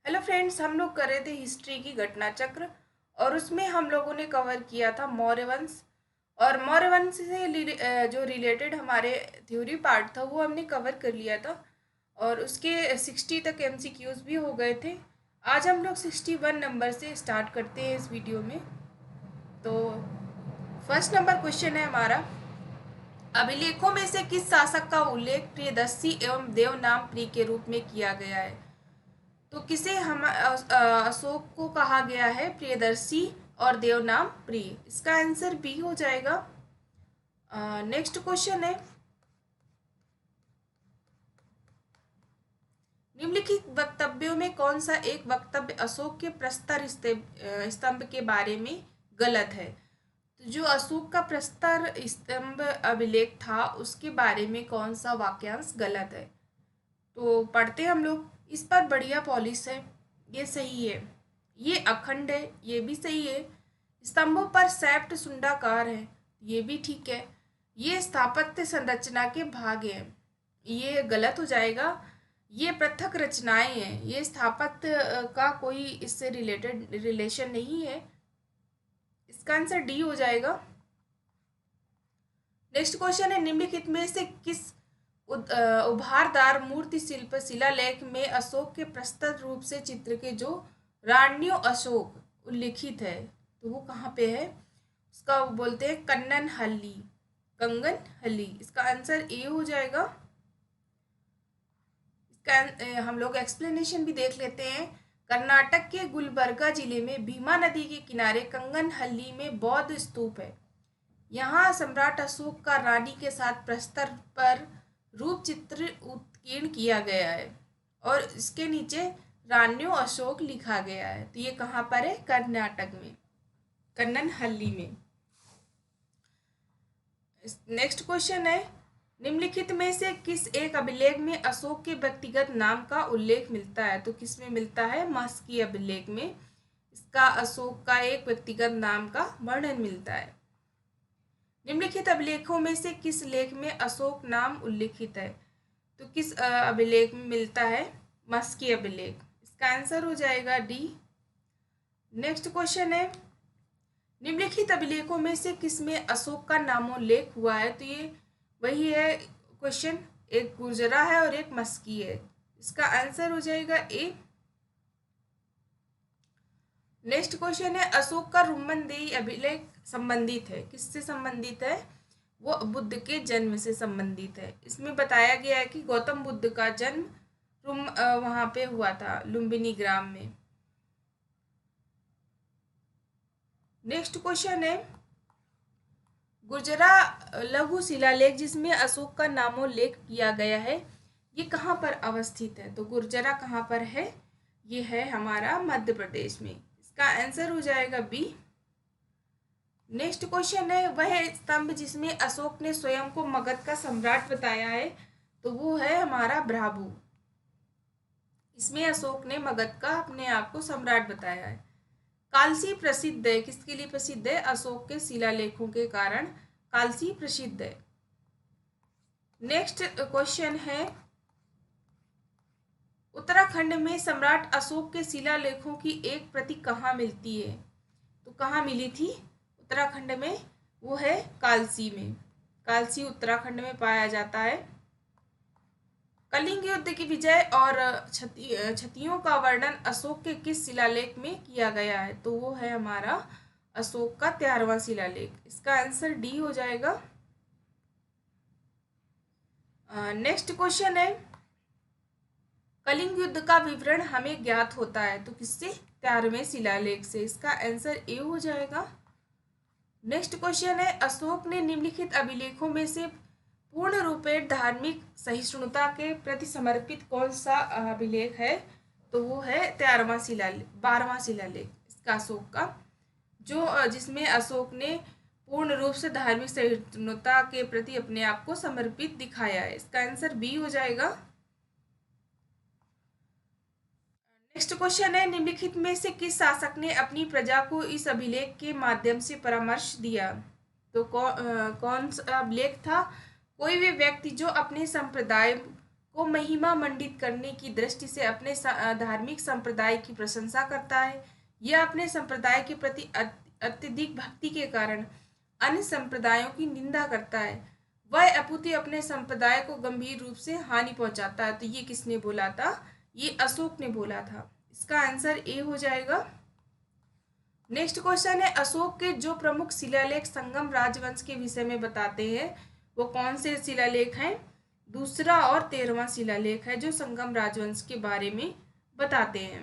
Hello friends, हम लोग कर रहे थे हिस्ट्री की घटना चक्र। और उसमें हम लोगों ने कवर किया था मौर्य वंश। और मौर्य वंश से जो रिलेटेड हमारे थ्योरी पार्ट था वो हमने कवर कर लिया था। और उसके 60 तक एमसीक्यूज भी हो गए थे। आज हम लोग 61 नंबर से स्टार्ट करते हैं इस वीडियो में। तो फर्स्ट नंबर क्वेश्चन है हमारा, अभिलेखों में से किस शासक का उल्लेख प्रियदर्शी एवं देवनाम प्रिय के रूप में किया गया है? तो किसे हम अशोक को कहा गया है प्रियदर्शी और देवनाम प्रिय? इसका आंसर बी हो जाएगा। नेक्स्ट क्वेश्चन है, निम्नलिखित वक्तव्यों में कौन सा एक वक्तव्य अशोक के प्रस्तर स्तंभ के बारे में गलत है? तो जो अशोक का प्रस्तर स्तंभ अभिलेख था उसके बारे में कौन सा वाक्यांश गलत है? तो पढ़ते हम लोग। इस पर बढ़िया पॉलिश है, ये सही है। ये अखंड है, ये भी सही है। स्तंभों पर सैप्ट सुंडाकार है, ये भी ठीक है। ये स्थापत्य संरचना के भाग हैं, ये गलत हो जाएगा। ये पृथक रचनाएं हैं, ये स्थापत्य का कोई इससे रिलेटेड रिलेशन नहीं है। इसका आंसर डी हो जाएगा। नेक्स्ट क्वेश्चन है, निम्नलिखित में से किस उभारदार मूर्ति शिल्प शिलालेख में अशोक के प्रस्तुत रूप से चित्र के जो राण्यो अशोक उल्लिखित है, तो वो कहाँ पे है? उसका वो बोलते हैं कन्नन हल्ली, कंगन हल्ली। इसका आंसर ए हो जाएगा। इसका हम लोग एक्सप्लेनेशन भी देख लेते हैं। कर्नाटक के गुलबर्गा जिले में भीमा नदी के किनारे कंगन हल्ली में बौद्ध स्तूप है। यहाँ सम्राट अशोक का रानी के साथ प्रस्तर पर रूप चित्र उत्कीर्ण किया गया है और इसके नीचे रान्यो अशोक लिखा गया है। तो ये कहाँ पर है? कर्नाटक में, कन्ननहल्ली में। नेक्स्ट क्वेश्चन है, निम्नलिखित में से किस एक अभिलेख में अशोक के व्यक्तिगत नाम का उल्लेख मिलता है? तो किस में मिलता है? मास्की अभिलेख में इसका अशोक का एक व्यक्तिगत नाम का वर्णन मिलता है। निम्नलिखित अभिलेखों में से किस लेख में अशोक नाम उल्लिखित है? तो किस अभिलेख में मिलता है? मस्की अभिलेख। इसका आंसर हो जाएगा डी। नेक्स्ट क्वेश्चन है, निम्नलिखित अभिलेखों में से किस में अशोक का नामोल्लेख हुआ है? तो ये वही है क्वेश्चन, एक गुर्जरा है और एक मस्की है। इसका आंसर हो जाएगा ए। नेक्स्ट क्वेश्चन है, अशोक का रुम्मनदेही अभिलेख संबंधित है, किससे संबंधित है? वो बुद्ध के जन्म से संबंधित है। इसमें बताया गया है कि गौतम बुद्ध का जन्म वहां पे हुआ था, लुम्बिनी ग्राम में। नेक्स्ट क्वेश्चन है, गुर्जरा लघु शिलालेख जिसमें अशोक का नामोल्लेख किया गया है, ये कहाँ पर अवस्थित है? तो गुर्जरा कहाँ पर है? ये है हमारा मध्य प्रदेश में। इसका आंसर हो जाएगा बी। नेक्स्ट क्वेश्चन है, वह स्तंभ जिसमें अशोक ने स्वयं को मगध का सम्राट बताया है, तो वो है हमारा भ्राभु। इसमें अशोक ने मगध का अपने आप को सम्राट बताया है। कालसी प्रसिद्ध है, किसके लिए प्रसिद्ध है? अशोक के शिलालेखों के कारण कालसी प्रसिद्ध है। नेक्स्ट क्वेश्चन है, उत्तराखंड में सम्राट अशोक के शिलालेखों की एक प्रति कहाँ मिलती है? तो कहाँ मिली थी उत्तराखंड में? वो है कालसी में। कालसी उत्तराखंड में पाया जाता है। कलिंग युद्ध की विजय और क्षतियों का वर्णन अशोक के किस शिलालेख में किया गया है? तो वो है हमारा अशोक का 13वां शिलालेख। इसका आंसर डी हो जाएगा। नेक्स्ट क्वेश्चन है, कलिंग युद्ध का विवरण हमें ज्ञात होता है, तो किससे? 13वें शिलालेख से। इसका आंसर ए हो जाएगा। नेक्स्ट क्वेश्चन है, अशोक ने निम्नलिखित अभिलेखों में से पूर्ण रूपेण धार्मिक सहिष्णुता के प्रति समर्पित कौन सा अभिलेख है? तो वो है 13वां शिलालेख, 12वां शिलालेख इसका अशोक का, जो जिसमें अशोक ने पूर्ण रूप से धार्मिक सहिष्णुता के प्रति अपने आप को समर्पित दिखाया है। इसका आंसर बी हो जाएगा। नेक्स्ट क्वेश्चन है, निम्नलिखित में से किस शासक ने अपनी प्रजा को इस अभिलेख के माध्यम से परामर्श दिया? तो कौन सा अभिलेख था? कोई भी व्यक्ति जो अपने संप्रदाय को महिमा मंडित करने की दृष्टि से अपने धार्मिक संप्रदाय की प्रशंसा करता है या अपने संप्रदाय के प्रति अत्यधिक भक्ति के कारण अन्य संप्रदायों की निंदा करता है, वह अपुति अपने संप्रदाय को गंभीर रूप से हानि पहुंचाता है। तो ये किसने बोला था? ये अशोक ने बोला था। इसका आंसर ए हो जाएगा। नेक्स्ट क्वेश्चन है, अशोक के जो प्रमुख शिलालेख संगम राजवंश के विषय में बताते हैं वो कौन से शिलालेख हैं? दूसरा और 13वां शिलालेख है जो संगम राजवंश के बारे में बताते हैं।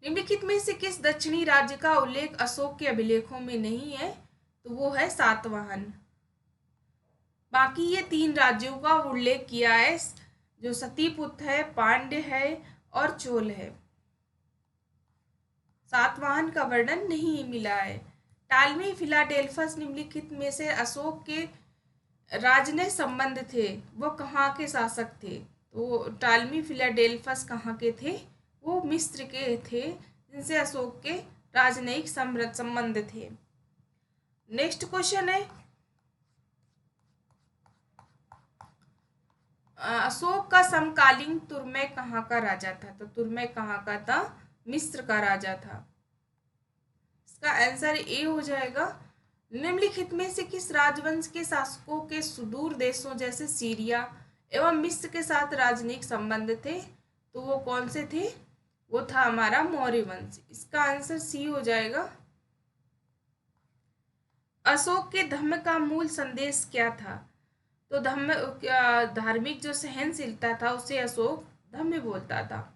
निम्नलिखित में से किस दक्षिणी राज्य का उल्लेख अशोक के अभिलेखों में नहीं है? तो वो है सातवाहन। बाकी ये 3 राज्यों का उल्लेख किया है, जो सतीपुत है, पांड्य है और चोल है। सातवाहन का वर्णन नहीं मिला है। टालमी फिलाडेल्फस निम्नलिखित में से अशोक के राजनय संबंध थे, वो कहाँ के शासक थे? तो टालमी फिलाडेल्फस कहाँ के थे? वो मिस्र के थे, जिनसे अशोक के राजनयिक संबंध थे। नेक्स्ट क्वेश्चन है, अशोक का समकालीन तुर्मै कहाँ का राजा था? तो तुर्मै कहाँ का था? मिस्र का राजा था। इसका आंसर ए हो जाएगा। निम्नलिखित में से किस राजवंश के शासकों के सुदूर देशों जैसे सीरिया एवं मिस्र के साथ राजनयिक संबंध थे? तो वो कौन से थे? वो था हमारा मौर्य वंश। इसका आंसर सी हो जाएगा। अशोक के धम्म का मूल संदेश क्या था? तो धम्म धार्मिक जो सहनशीलता था उसे अशोक धम्म बोलता था।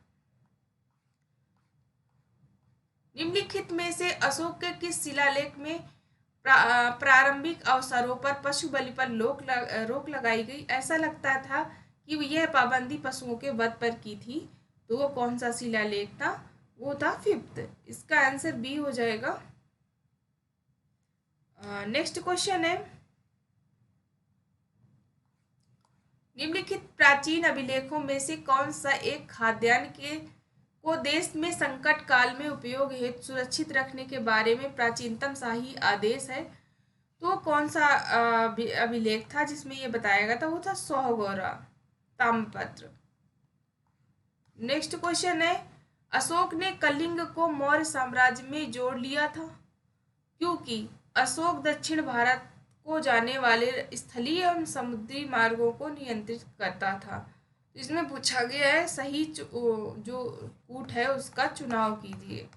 निम्नलिखित में से अशोक के किस शिलालेख में प्रारंभिक अवसरों पर पशु बलि पर रोक लगाई गई? ऐसा लगता था कि यह पाबंदी पशुओं के वध पर की थी। तो वो कौन सा शिलालेख था? वो था 5th। इसका आंसर बी हो जाएगा। नेक्स्ट क्वेश्चन है, निम्नलिखित प्राचीन अभिलेखों में से कौन सा एक खाद्यान्न को देश में संकट काल में उपयोग हेतु सुरक्षित रखने के बारे में प्राचीनतम शाही आदेश है? तो कौन सा अभिलेख था जिसमें ये बताया गया था? वो था सोहगौरा ताम्रपत्र। नेक्स्ट क्वेश्चन है, अशोक ने कलिंग को मौर्य साम्राज्य में जोड़ लिया था क्योंकि अशोक दक्षिण भारत को जाने वाले स्थलीय एवं समुद्री मार्गों को नियंत्रित करता था। इसमें पूछा गया है सही जो कूट है उसका चुनाव कीजिए।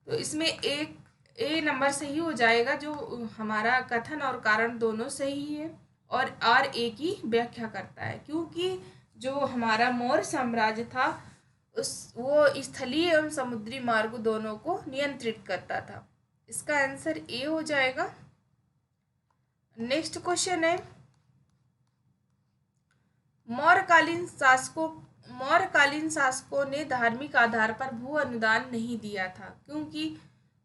तो इसमें एक ए नंबर सही हो जाएगा, जो हमारा कथन और कारण दोनों सही है, और आर ए की व्याख्या करता है क्योंकि जो हमारा मौर्य साम्राज्य था वो स्थलीय एवं समुद्री मार्ग दोनों को नियंत्रित करता था। इसका आंसर ए हो जाएगा। नेक्स्ट क्वेश्चन है, मौर्यकालीन शासकों ने धार्मिक आधार पर भू अनुदान नहीं दिया था क्योंकि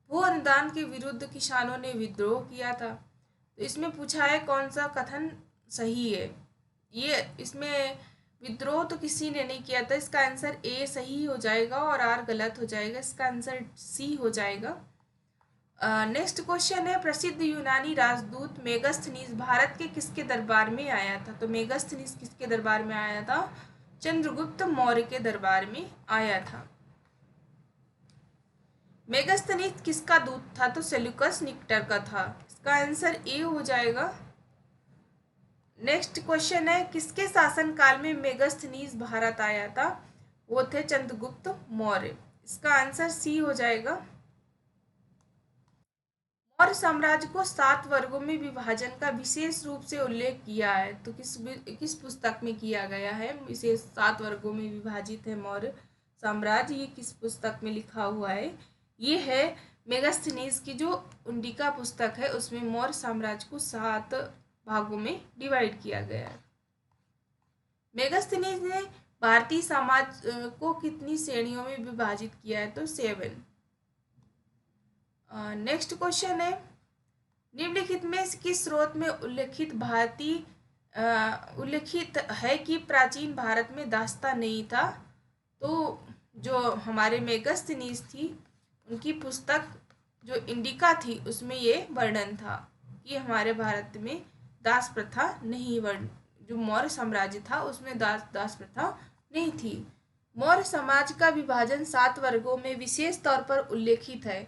भू अनुदान के विरुद्ध किसानों ने विद्रोह किया था। तो इसमें पूछा है कौन सा कथन सही है? ये इसमें विद्रोह तो किसी ने नहीं किया था। इसका आंसर ए सही हो जाएगा और आर गलत हो जाएगा। इसका आंसर सी हो जाएगा। नेक्स्ट क्वेश्चन है, प्रसिद्ध यूनानी राजदूत मेगास्थनीज भारत के किसके दरबार में आया था? तो मेगास्थनीज किसके दरबार में आया था? चंद्रगुप्त मौर्य के दरबार में आया था। मेगास्थनीज किसका दूत था? तो सेल्यूकस निक्टर का था। इसका आंसर ए हो जाएगा। नेक्स्ट क्वेश्चन है, किसके शासनकाल में मेगास्थनीज भारत आया था? वो थे चंद्रगुप्त मौर्य। इसका आंसर सी हो जाएगा। मौर्य साम्राज्य को 7 वर्गों में विभाजन का विशेष रूप से उल्लेख किया है। तो किस पुस्तक में किया गया है? विशेष 7 वर्गों में विभाजित है मौर्य साम्राज्य। ये किस पुस्तक में लिखा हुआ है? ये है मेगास्थनीज की जो इंडिका पुस्तक है, उसमें मौर्य साम्राज्य को 7 भागों में डिवाइड किया गया है। मेगास्थनीज ने भारतीय समाज को कितनी श्रेणियों में विभाजित किया है? तो 7। नेक्स्ट क्वेश्चन है, निम्नलिखित में किस स्रोत में उल्लेखित है कि प्राचीन भारत में दास्ता नहीं था? तो जो हमारे मेगास्थनीज थी उनकी पुस्तक जो इंडिका थी उसमें ये वर्णन था कि हमारे भारत में दास प्रथा नहीं जो मौर्य साम्राज्य था उसमें दास प्रथा नहीं थी। मौर्य समाज का विभाजन 7 वर्गों में विशेष तौर पर उल्लेखित है।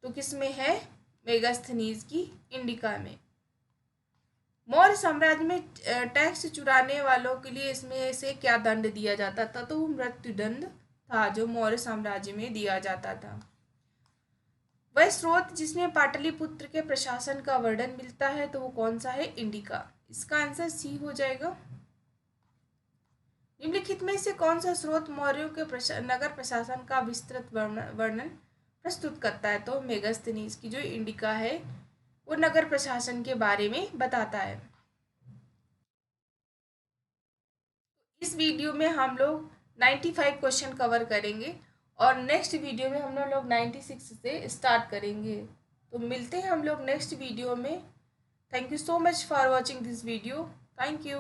तो किस में है? मेगास्थनीज की इंडिका में। मौर्य साम्राज्य में टैक्स चुराने वालों के लिए इसमें से क्या दंड दिया जाता था? तो वो मृत्यु दंड था जो मौर्य साम्राज्य में दिया जाता था। वह स्रोत जिसमें पाटलिपुत्र के प्रशासन का वर्णन मिलता है तो वो कौन सा है? इंडिका। इसका आंसर सी हो जाएगा। निम्नलिखित में से कौन सा स्रोत मौर्यों के नगर प्रशासन का विस्तृत वर्णन प्रस्तुत करता है? तो मेगास्थनीज की जो इंडिका है वो नगर प्रशासन के बारे में बताता है। इस वीडियो में हम लोग 95 क्वेश्चन कवर करेंगे और नेक्स्ट वीडियो में हम लोग 96 से स्टार्ट करेंगे। तो मिलते हैं हम लोग नेक्स्ट वीडियो में। Thank you so much for watching this video. Thank you.